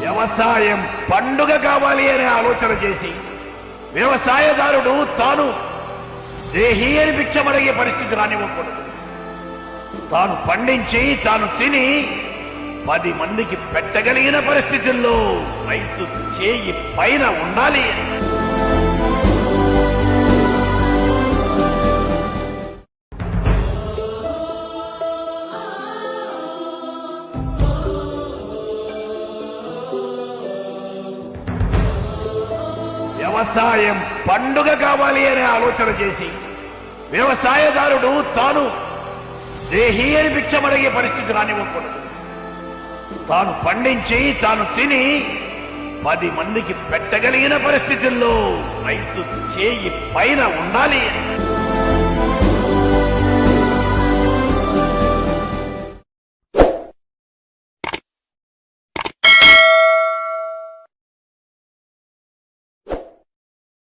వ్యవసాయం పండుగ కావాలి అనే ఆలోచన చేసి వ్యవసాయదారుడు తాను దేహీ అని భిక్షమడిగే పరిస్థితి రానివ్వకూడదు. తాను పండించి తాను తిని 10 మందికి పెట్టగలిగిన పరిస్థితుల్లో రైతు చేయి పైన ఉండాలి. వ్యవసాయం పండుగ కావాలి అనే ఆలోచన చేసి వ్యవసాయదారుడు తాను దేహీ అని భిక్షమడిగే పరిస్థితి రానివ్వకూడదు. తాను పండించి తాను తిని 10 మందికి పెట్టగలిగిన పరిస్థితుల్లో రైతు చేయి పైన ఉండాలి.